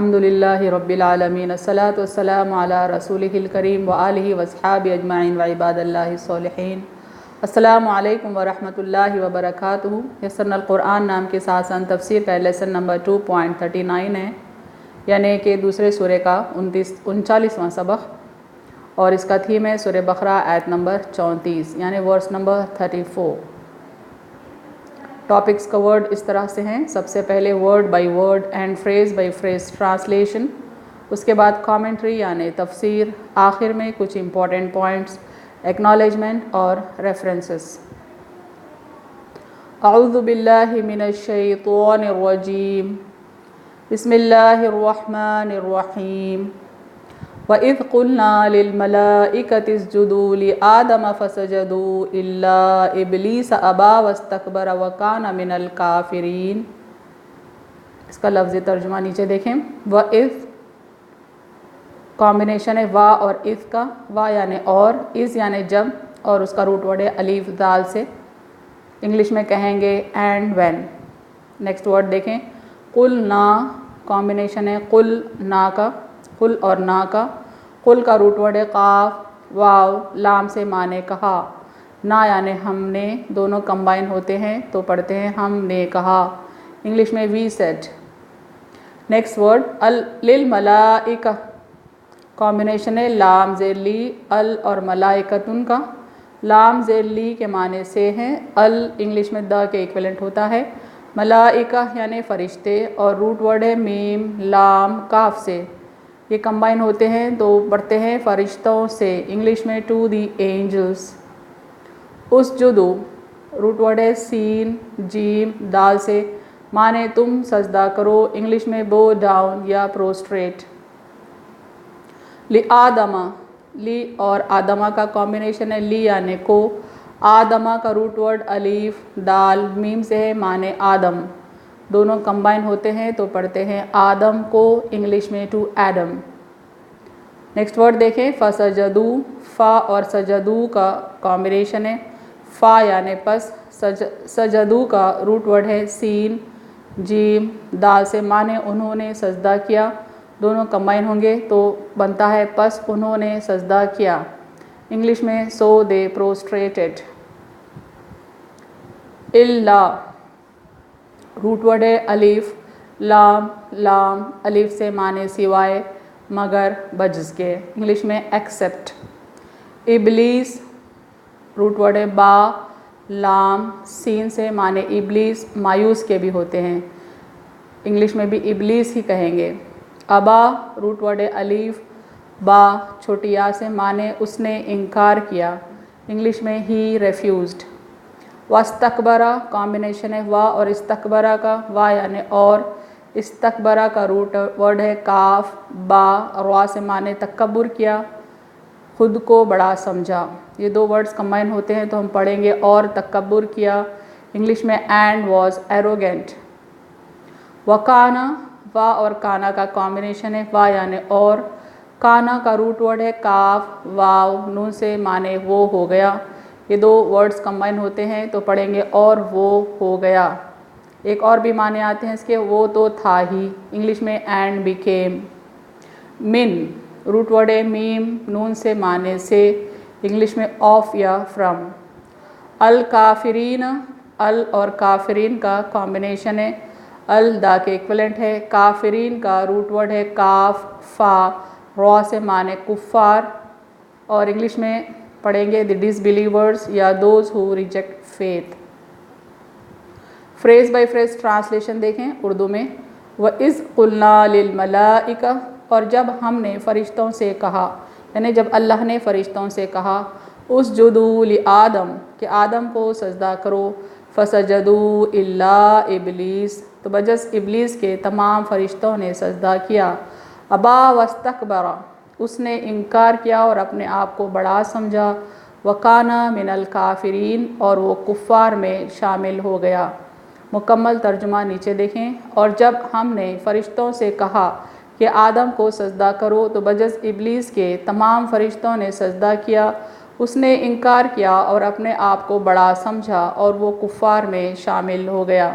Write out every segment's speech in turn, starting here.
الحمدللہ رب العالمین الصلاۃ والسلام علی رسولہ الکریم و آلہ وصحابہ اجمعین و عباد اللہ الصالحین۔ السلام علیکم ورحمۃ اللہ وبرکاتہ۔ یسرنا القرآن نام کے ساتھ تفسیر کا لیسن نمبر 2.39 ہے، یعنی کہ دوسرے سورہ کا 39واں سبق، اور اس کا تھیم ہے سورہ بقرہ آیت نمبر 34 یعنی ورس نمبر 34۔ ٹاپکس کا ورڈ اس طرح سے ہیں، سب سے پہلے word by word and phrase by phrase translation, اس کے بعد کامنٹری یعنی تفسیر، آخر میں کچھ امپورٹنٹ پوائنٹس، ایکنالجمنٹ اور ریفرنسز۔ اعوذ باللہ من الشیطان الرجیم، بسم اللہ الرحمن الرحیم۔ وَإِذْ قُلْنَا لِلْمَلَائِكَةِ اسْجُدُوا لِآدَمَ فَسَجَدُوا إِلَّا إِبْلِيسَ أَبَىٰ وَاسْتَكْبَرَ وَكَانَ مِنَ الْكَافِرِينَ۔ اس کا لفظی ترجمہ نیچے دیکھیں۔ وَإِذْ کامبینیشن ہے وا اور اذ کا، وا یعنی اور، از یعنی جب، اور اس کا روٹ ورڈ ہے الف دال سے، انگلش میں کہیں گے اینڈ وین۔ نیکسٹ ورڈ دیکھیں، قُلْنَا کامبینیشن ہے قل نا کا، قل اور نا کا، قل کا روٹ ورڈ ہے قاف، واو، لام سے معنی کہا، نا یعنی ہم نے، دونوں کمبائن ہوتے ہیں تو پڑھتے ہیں ہم نے کہا، انگلش میں وی سیڈ۔ نیکسٹ ورڈ للملائکہ، کامبینیشن ہے لام زیر لی، ال اور ملائکتن کا، لام زیر لی کے معنی سے ہیں، ال انگلش میں دا کے ایکویلنٹ ہوتا ہے، ملائکہ یعنی فرشتے، اور روٹ ورڈ ہے میم لام کاف سے، یہ کمبائن ہوتے ہیں تو پڑھتے ہیں فرشتوں سے، انگلش میں ٹو دی اینجلس۔ اسجدو روٹ ورڈ ہے سین جیم دال سے، معنی تم سجدہ کرو، انگلش میں بو ڈاؤن یا پروسٹریٹ۔ لِآدَمَ، لی اور آدمہ کا کامبینیشن ہے لی یعنی کو، آدمہ کا روٹ ورڈ الف دال میم سے ہے، معنی آدم، دونوں کمبائن ہوتے ہیں تو پڑھتے ہیں آدم کو، انگلش میں ٹو ایڈم۔ نیکسٹ ورڈ دیکھیں فسجدو، فا اور سجدو کا کامبینیشن ہے، فا یعنی پس، سجدو کا روٹ ورڈ ہے سین جیم دال سے، معنی انہوں نے سجدہ کیا، دونوں کمبائن ہوں گے تو بنتا ہے پس انہوں نے سجدہ کیا، انگلش میں سو دے پروسٹریٹڈ۔ الا روٹ ورڈ ہے الف لام، لام الف سے معنی سوائے، مگر بجز کے، انگلش میں ایکسیپٹ۔ ابلیس روٹ ورڈ ہے با لام سین سے، معنی ابلیس مایوس کے بھی ہوتے ہیں، انگلش میں بھی ابلیس ہی کہیں گے۔ ابا روٹ ورڈ ہے الف با چھوٹی یا سے، معنی اس نے انکار کیا، انگلش میں ہی ریفیوزڈ۔ واستکبرا کامبینیشن ہے وا اور استکبرا کا، وا یعنی اور، استکبرا کا روٹ ورڈ ہے کاف با، اور وا سے معنی تکبر کیا، خود کو بڑا سمجھا، یہ دو ورڈز کمبائن ہوتے ہیں تو ہم پڑھیں گے اور تکبر کیا، انگلش میں اینڈ واز ایروگینٹ۔ وکانا، وا اور کانا کا کامبینیشن ہے وا یعنی اور، کانا کا روٹ ورڈ ہے کاف واو نون سے، معنی وہ ہو گیا، یہ دو ورڈز کمبائن ہوتے ہیں تو پڑھیں گے اور وہ ہو گیا۔ ایک اور بھی معنی آتے ہیں اس کے، وہ تو تھا ہی، انگلش میں اینڈ بیکیم۔ من روٹ ورڈ ہے میم نون سے، معنی سے، انگلش میں آف یا فرام۔ الکافرین، ال اور کافرین کا کامبینیشن ہے، ال دا کے ایکویلنٹ ہے، کافرین کا روٹ ورڈ ہے کاف فا، را سے معنی کفار، اور انگلش میں پڑھیں گے دی ڈس بلیورز یا those who reject faith. Phrase by phrase translation دیکھیں اردو میں، وَإِذْ قُلْنَا لِلْمَلَائِكَةِ، اور جب ہم نے فرشتوں سے کہا، یعنی جب اللہ نے فرشتوں سے کہا، اسجدوا لآدم کہ آدم کو سجدہ کرو، فسجدوا الا ابلیس تو بجز ابلیس کے تمام فرشتوں نے سجدہ کیا، ابا واستکبر اس نے انکار کیا اور اپنے آپ کو بڑا سمجھا، وکان من الکافرین اور وہ کفار میں شامل ہو گیا۔ مکمل ترجمہ نیچے دیکھیں، اور جب ہم نے فرشتوں سے کہا کہ آدم کو سجدہ کرو تو بجز ابلیس کے تمام فرشتوں نے سجدہ کیا، اس نے انکار کیا اور اپنے آپ کو بڑا سمجھا اور وہ کفار میں شامل ہو گیا۔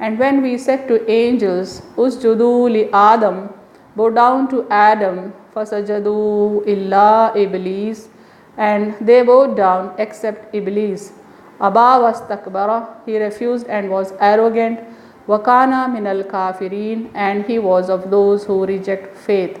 and when we said to angels, usjudu li Adam, bow down to Adam, fasajadu illa Iblis, and they bowed down except Iblis. Aba wastakbara, he refused and was arrogant. Wakana minal kafirin, and he was of those who reject faith.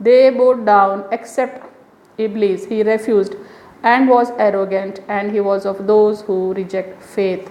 they bowed down except Iblis, he refused and was arrogant, and he was of those who reject faith.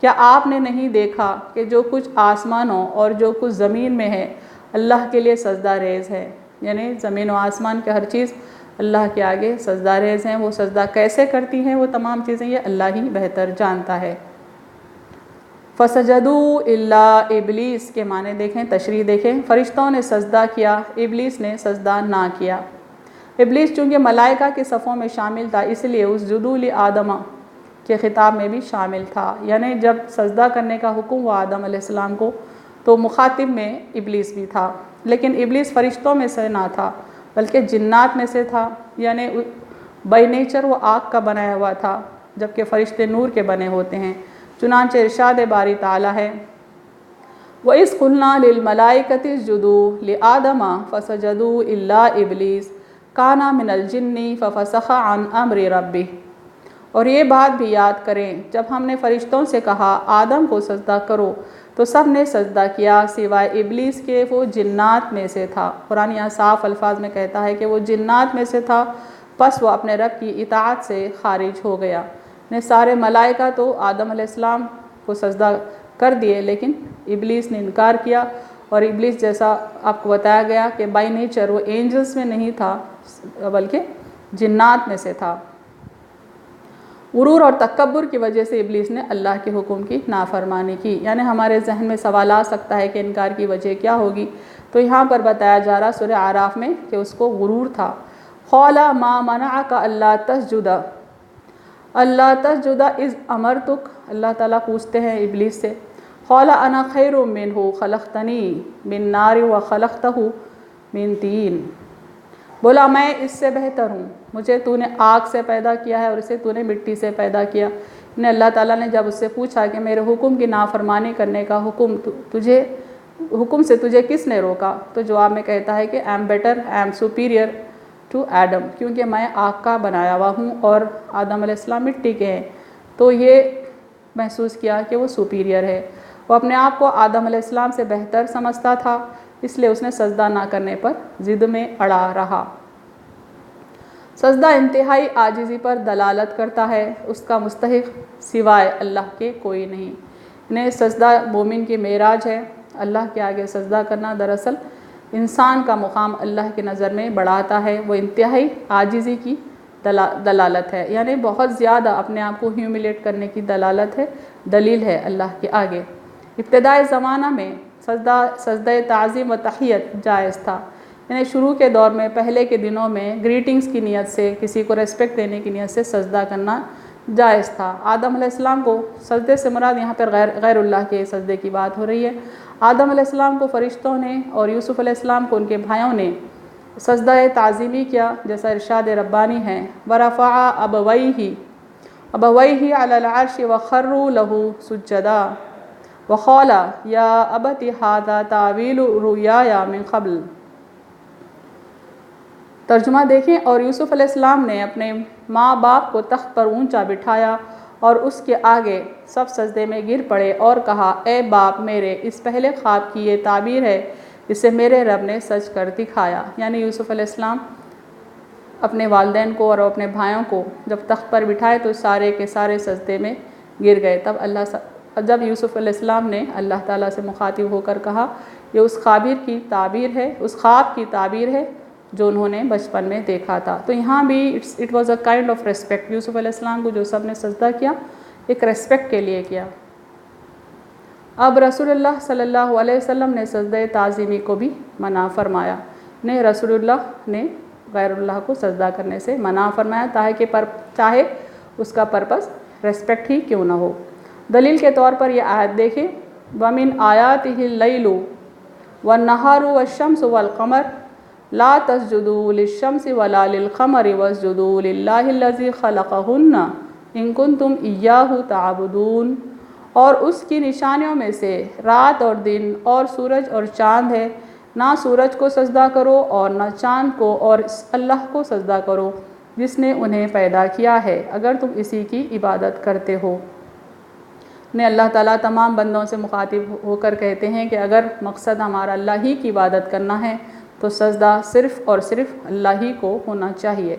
کیا آپ نے نہیں دیکھا کہ جو کچھ آسمانوں اور جو کچھ زمین میں ہے اللہ کے لیے سجدہ ریز ہے؟ یعنی زمین و آسمان کے ہر چیز اللہ کے آگے سجدہ ریز ہیں، وہ سجدہ کیسے کرتی ہیں، وہ تمام چیزیں یہ اللہ ہی بہتر جانتا ہے۔ فسجدوا الا ابلیس کے معنی دیکھیں، تشریح دیکھیں، فرشتوں نے سجدہ کیا، ابلیس نے سجدہ نہ کیا۔ ابلیس چونکہ ملائکہ کے صفوں میں شامل تھا، اس لیے اسجدوا لآدم کے خطاب میں بھی شامل تھا، یعنی جب سجدہ کرنے کا حکم ہوا آدم علیہ السلام کو تو مخاطب میں ابلیس بھی تھا، لیکن ابلیس فرشتوں میں سے نہ تھا بلکہ جنات میں سے تھا، یعنی بائی نیچر وہ آگ کا بنایا ہوا تھا، جبکہ فرشتے نور کے بنے ہوتے ہیں۔ چنانچہ ارشاد باری تعالیٰ ہے وَإِذْ قُلْنَا لِلْمَلَائِكَةِ اسْجُدُوا لِآدَمَ فَسَجَدُوا إِلَّا إِبْلِيسَ كَانَ مِنَ الْجِنِّ فَفَسَقَ عَنْ أَمْرِ رَبِّهِ۔ اور یہ بات بھی یاد کریں جب ہم نے فرشتوں سے کہا آدم کو سجدہ کرو تو سب نے سجدہ کیا سوائے ابلیس کے، وہ جنات میں سے تھا۔ قرآن یہاں صاف الفاظ میں کہتا ہے کہ وہ جنات میں سے تھا، پس وہ اپنے رب کی اطاعت سے خارج ہو گیا۔ نے سارے ملائکہ تو آدم علیہ السلام کو سجدہ کر دیے، لیکن ابلیس نے انکار کیا، اور ابلیس جیسا آپ کو بتایا گیا کہ بائی نیچر وہ اینجلز میں نہیں تھا بلکہ جنات میں سے تھا۔ غرور اور تکبر کی وجہ سے ابلیس نے اللہ کے حکم کی نافرمانی کی۔ یعنی ہمارے ذہن میں سوال آ سکتا ہے کہ انکار کی وجہ کیا ہوگی، تو یہاں پر بتایا جا رہا سورہ اعراف میں کہ اس کو غرور تھا۔ قَالَ مَا مَنَعَكَ أَلَّا تَسْجُدَ اللہ تسجد اذ امرتک، اللہ تعالیٰ پوچھتے ہیں ابلیس سے، قال انا خیر منہ خلقتنی من نار وخلقتہ من طین، بولا میں اس سے بہتر ہوں، مجھے تو نے آگ سے پیدا کیا ہے اور اسے تو نے مٹی سے پیدا کیا۔ نے اللہ تعالیٰ نے جب اس سے پوچھا کہ میرے حکم کی نافرمانی کرنے کا حکم سے تجھے کس نے روکا، تو جواب میں کہتا ہے کہ I am better, I am superior to Adam، کیونکہ میں آگ کا بنایا ہوا ہوں اور آدم علیہ السلام مٹی کے ہیں، تو یہ محسوس کیا کہ وہ سپیریئر ہے۔ وہ اپنے آپ کو آدم علیہ السلام سے بہتر سمجھتا تھا، اس لیے اس نے سجدہ نہ کرنے پر ضد میں اڑا رہا۔ سجدہ انتہائی عاجزی پر دلالت کرتا ہے، اس کا مستحق سوائے اللہ کے کوئی نہیں۔ انہیں سجدہ مومن کی معراج ہے۔ اللہ کے آگے سجدہ کرنا دراصل انسان کا مقام اللہ کی نظر میں بڑھاتا ہے، وہ انتہائی عاجزی کی دلالت ہے، یعنی بہت زیادہ اپنے آپ کو ہیوملیٹ کرنے کی دلالت ہے، دلیل ہے اللہ کے آگے۔ ابتدائی زمانہ میں سجدہ تعظیم و تحیت جائز تھا، یعنی شروع کے دور میں پہلے کے دنوں میں گریٹنگز کی نیت سے، کسی کو ریسپیکٹ دینے کی نیت سے سجدہ کرنا جائز تھا۔ آدم علیہ السلام کو سجدے سے مراد یہاں پر غیر اللہ کے سجدے کی بات ہو رہی ہے۔ آدم علیہ السلام کو فرشتوں نے اور یوسف علیہ السلام کو ان کے بھائیوں نے سجدہ تعظیمی کیا، جیسا ارشاد ربانی ہے وَرَفَعَ أَبَوَيْهِ عَلَى الْعَرْشِ وَخَرُّوا لَهُ سُجَّدًا وَقَالَ يَا أَبَتِ هَذَا تَأْوِيلُ رُؤْيَايَ مِن قَبْلُ۔ ترجمہ دیکھیں، اور یوسف علیہ السلام نے اپنے ماں باپ کو تخت پر اونچا بٹھایا اور اس کے آگے سب سجدے میں گر پڑے اور کہا اے باپ میرے، اس پہلے خواب کی یہ تعبیر ہے جسے میرے رب نے سچ کر دکھایا۔ یعنی یوسف علیہ السلام اپنے والدین کو اور اپنے بھائیوں کو جب تخت پر بٹھائے تو سارے کے سارے سجدے میں گر گئے۔ جب یوسف علیہ السلام نے اللہ تعالیٰ سے مخاطب ہو کر کہا یہ اس خواب کی تعبیر ہے جو انہوں نے بچپن میں دیکھا تھا، تو یہاں بھی it was a kind of respect. Yusuf علیہ السلام کو جو سب نے سجدہ کیا ایک ریسپیکٹ کے لیے کیا۔ اب رسول اللہ صلی اللہ علیہ وسلم نے سجدہ تعظیمی کو بھی منع فرمایا، رسول اللہ نے غیر اللہ کو سجدہ کرنے سے منع فرمایا، چاہے اس کا پرپس ریسپیکٹ ہی کیوں نہ ہو۔ دلیل کے طور پر یہ آیت دیکھیں وَمِنْ آيَاتِهِ اللَّيْلُ وَالنَّهَارُ وَالشَّمْسُ وَالْقَمَرُ لَا تَسْجُدُوا لِلشَّمْسِ وَلَا لِلْقَمَرِ وَاسْجُدُوا لِلَّهِ الَّذِي خَلَقَهُنَّ إِن كُنتُمْ إِيَّاهُ تَعْبُدُونَ، اور اس کی نشانیوں میں سے رات اور دن اور سورج اور چاند ہے، نہ سورج کو سجدہ کرو اور نہ چاند کو، اور اللہ کو سجدہ کرو جس نے انہیں پیدا کیا ہے، اگر تم اسی کی عبادت کرتے ہو۔ اللہ تعالیٰ تمام بندوں سے مخاطب ہو کر کہتے ہیں کہ اگر مقصد ہمارا اللہ ہی کی عبادت کرنا ہے تو سجدہ صرف اور صرف اللہ ہی کو ہونا چاہیے۔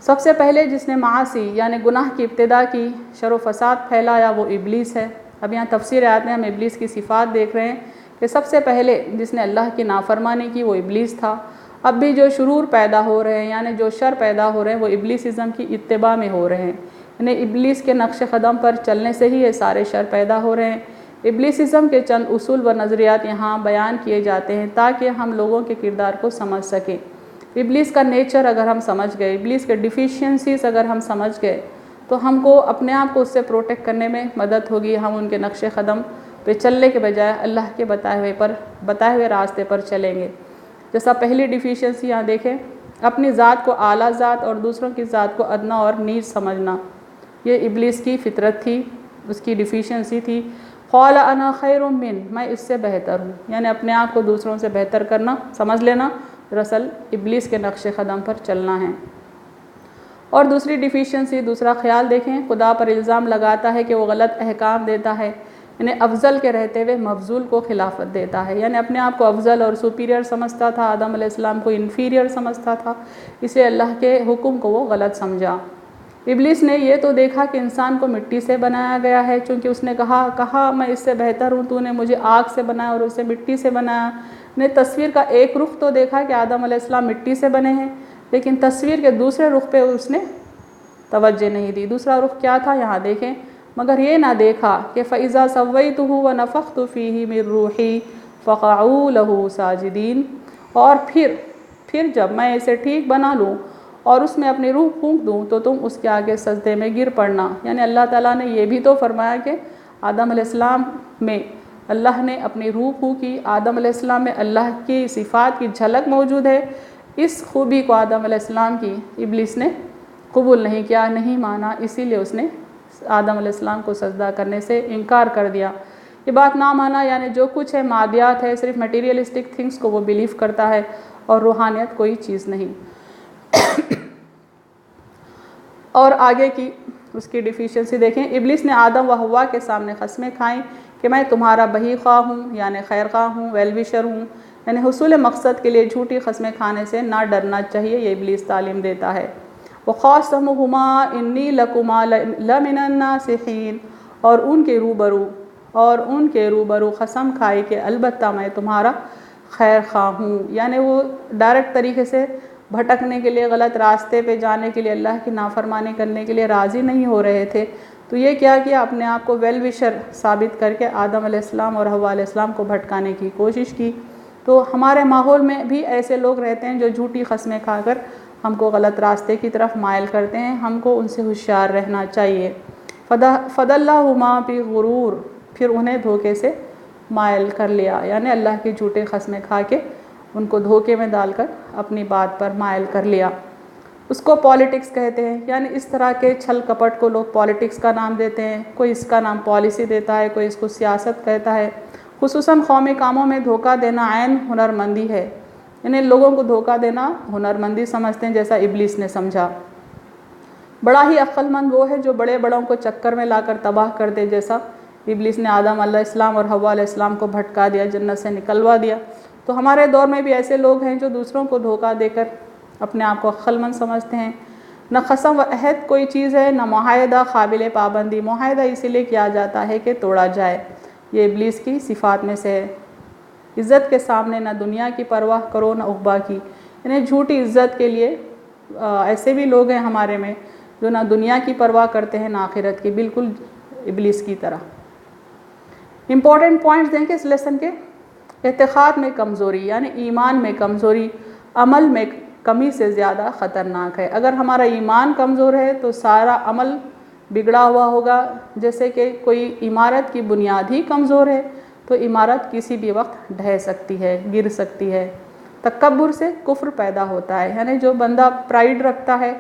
سب سے پہلے جس نے معاصی یعنی گناہ کی ابتدا کی، شر و فساد پھیلایا، وہ ابلیس ہے۔ اب یہاں تفسیر آیات میں ہم ابلیس کی صفات دیکھ رہے ہیں کہ سب سے پہلے جس نے اللہ کی نافرمانی کی وہ ابلیس تھا۔ اب بھی جو شرور پیدا ہو رہے ہیں یعنی جو شر پیدا ہو رہے ہیں وہ ابلیسزم کی اتباع میں ہو رہے ہیں، یعنی ابلیس کے نقش قدم پر چلنے سے ہی یہ سارے شر پیدا ہو رہے ہیں۔ ابلیسزم کے چند اصول و نظریات یہاں بیان کیے جاتے ہیں تاکہ ہم لوگوں کے کردار کو سمجھ سکیں۔ ابلیس کا نیچر اگر ہم سمجھ گئے، ابلیس کے ڈیفیشنسیز اگر ہم سمجھ گئے تو ہم کو اپنے آپ کو اس سے پروٹیکٹ کرنے میں مدد ہوگی۔ ہم ان کے نقش قدم پہ چلنے کے بجائے اللہ کے بتائے ہوئے راستے پر چلیں گے۔ جیسا پہلی ڈیفیشنسی یہاں دیکھیں، اپنی ذات کو اعلیٰ ذات اور دوسروں کی ذات کو ادنا اور نیچ سمجھنا، یہ ابلیس کی فطرت تھی، اس کی ڈیفیشنسی تھی۔ قال انا خیر من، میں اس سے بہتر ہوں، یعنی اپنے آپ کو دوسروں سے بہتر کرنا، سمجھ لینا دراصل ابلیس کے نقش قدم پر چلنا ہے۔ اور دوسری ڈیفیشنسی، دوسرا خیال دیکھیں، خدا پر الزام لگاتا ہے کہ وہ غلط احکام دیتا ہے، یعنی افضل کے رہتے ہوئے مفضول کو خلافت دیتا ہے، یعنی اپنے آپ کو افضل اور سپیریئر سمجھتا تھا، آدم علیہ السلام کو انفیریئر سمجھتا تھا، اس لیے اللہ کے حکم کو وہ غلط سمجھا۔ ابلیس نے یہ تو دیکھا کہ انسان کو مٹی سے بنایا گیا ہے، چونکہ اس نے کہا میں اس سے بہتر ہوں، تو نے مجھے آگ سے بنایا اور اسے مٹی سے بنایا۔ نے تصویر کا ایک رخ تو دیکھا کہ آدم علیہ السلام مٹی سے بنے ہیں، لیکن تصویر کے دوسرے رخ پہ اس نے توجہ نہیں دی۔ دوسرا رخ کیا تھا یہاں دیکھیں، مگر یہ نہ دیکھا کہ فَإِذَا سَوَّيْتُهُ وَنَفَخْتُ فِيهِ مِن رُوحِي فَقَعُوا لَهُ سَاجِدِينَ، اور پھر جب میں اسے ٹھیک بنا لوں اور اس میں اپنی روح پھونک دوں تو تم اس کے آگے سجدے میں گر پڑنا۔ یعنی اللہ تعالیٰ نے یہ بھی تو فرمایا کہ آدم علیہ السلام میں اللہ نے اپنی روح پھونکی، آدم علیہ السلام میں اللہ کی صفات کی جھلک موجود ہے۔ اس خوبی کو آدم علیہ السلام کی ابلیس نے قبول نہیں کیا، نہیں مانا، اسی لیے اس نے آدم علیہ السلام کو سجدہ کرنے سے انکار کر دیا۔ یہ بات نہ مانا یعنی جو کچھ ہے مادیات ہے، صرف میٹیریلسٹک تھنگس کو وہ بیلیو کرتا ہے اور روحانیت کوئی چیز نہیں۔ اور آگے کی اس کی ڈیفیشنسی دیکھیں، ابلیس نے آدم و حوا کے سامنے قسمیں کھائیں کہ میں تمہارا بہی خواہ ہوں، یعنی خیر خواہ ہوں، ویل وشر ہوں، یعنی حصول مقصد کے لیے جھوٹی قسمیں کھانے سے نہ ڈرنا چاہیے، یہ ابلیس تعلیم دیتا ہے۔ وَخَاصَمُهُمَا إِنِّي لَكُمَا لَمِنَ النَّاصِحِينَ، اور ان کے روبرو قسم کھائی کہ البتہ میں تمہارا خیر خواہ ہوں، یعنی وہ ڈائریکٹ طریقے سے بھٹکنے کے لیے، غلط راستے پہ جانے کے لیے، اللہ کی نافرمانی کرنے کے لیے راضی نہیں ہو رہے تھے۔ تو یہ کیا اپنے آپ کو ویل وشر ثابت کر کے آدم علیہ السلام اور حوا علیہ السلام کو بھٹکانے کی کوشش کی۔ تو ہمارے ماحول میں بھی ایسے لوگ رہتے ہیں جو جھوٹی قسمیں کھا کر ہم کو غلط راستے کی طرف مائل کرتے ہیں، ہم کو ان سے ہوشیار رہنا چاہیے۔ فَدَلَّهُمَا بِغُرُورٍ، پھر انہیں دھوکے سے مائل کر لیا، یعنی اللہ کی جھوٹے قسمیں کھا کے ان کو دھوکے میں ڈال کر اپنی بات پر مائل کر لیا۔ اس کو پالیٹکس کہتے ہیں، یعنی اس طرح کے چھل کپٹ کو لوگ پالیٹکس کا نام دیتے ہیں، کوئی اس کا نام پالیسی دیتا ہے، کوئی اس کو سیاست کہتا ہے۔ خصوصاً قومی کاموں میں دھوکہ دینا عین ہنرمندی ہے، یعنی لوگوں کو دھوکہ دینا ہنرمندی سمجھتے ہیں، جیسا ابلیس نے سمجھا۔ بڑا ہی عقل مند وہ ہے جو بڑے بڑوں کو چکر میں لا کر تباہ کر دے، جیسا ابلیس نے آدم علیہ السلام اور حوا علیہ السلام کو بھٹکا دیا، جنت سے نکلوا دیا۔ تو ہمارے دور میں بھی ایسے لوگ ہیں جو دوسروں کو دھوکہ دے کر اپنے آپ کو عقل مند سمجھتے ہیں۔ نہ قسم و عہد کوئی چیز ہے، نہ معاہدہ قابل پابندی۔ معاہدہ اسی لیے کیا جاتا ہے کہ توڑا جائے، یہ ابلیس کی صفات میں سے ہے۔ عزت کے سامنے نہ دنیا کی پرواہ کرو نہ عقبیٰ کی، یعنی جھوٹی عزت کے لیے ایسے بھی لوگ ہیں ہمارے میں جو نہ دنیا کی پرواہ کرتے ہیں نہ آخرت کی، بالکل ابلیس کی طرح۔ امپورٹنٹ پوائنٹس دیکھیں اس لیسن کے، اعتقاد میں کمزوری یعنی ایمان میں کمزوری عمل میں کمی سے زیادہ خطرناک ہے۔ اگر ہمارا ایمان کمزور ہے تو سارا عمل بگڑا ہوا ہوگا، جیسے کہ کوئی عمارت کی بنیاد ہی کمزور ہے تو عمارت کسی بھی وقت ڈھہ سکتی ہے، گر سکتی ہے۔ تکبر سے کفر پیدا ہوتا ہے، یعنی جو بندہ پرائیڈ رکھتا ہے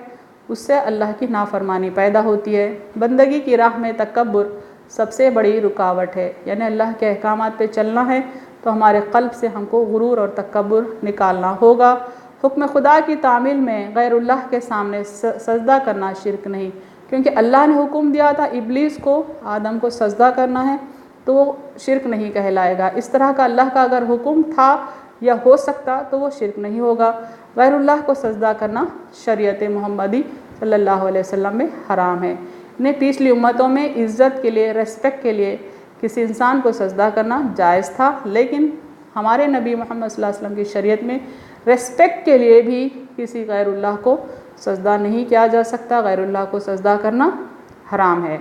اس سے اللہ کی نافرمانی پیدا ہوتی ہے۔ بندگی کی راہ میں تکبر سب سے بڑی رکاوٹ ہے، یعنی اللہ کے احکامات پہ چلنا ہے تو ہمارے قلب سے ہم کو غرور اور تکبر نکالنا ہوگا۔ حکم خدا کی تعمیل میں غیر اللہ کے سامنے سجدہ کرنا شرک نہیں، کیونکہ اللہ نے حکم دیا تھا ابلیس کو، آدم کو سجدہ کرنا ہے، تو وہ شرک نہیں کہلائے گا۔ اس طرح کا اللہ کا اگر حکم تھا یا ہو سکتا تو وہ شرک نہیں ہوگا۔ غیر اللہ کو سجدہ کرنا شریعت محمدی صلی اللہ علیہ وسلم میں حرام ہے۔ پچھلی امتوں میں عزت کے لیے، ریسپیکٹ کے لیے کسی انسان کو سجدہ کرنا جائز تھا، لیکن ہمارے نبی محمد صلی اللہ علیہ وسلم کی شریعت میں ریسپیکٹ کے لیے بھی کسی غیر اللہ کو سجدہ نہیں کیا جا سکتا، غیر اللہ کو سجدہ کرنا حرام ہے۔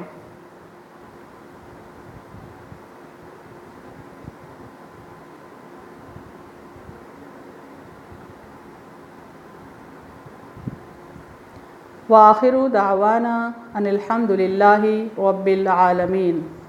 وآخر دعوانا ان الحمد للہ رب العالمین۔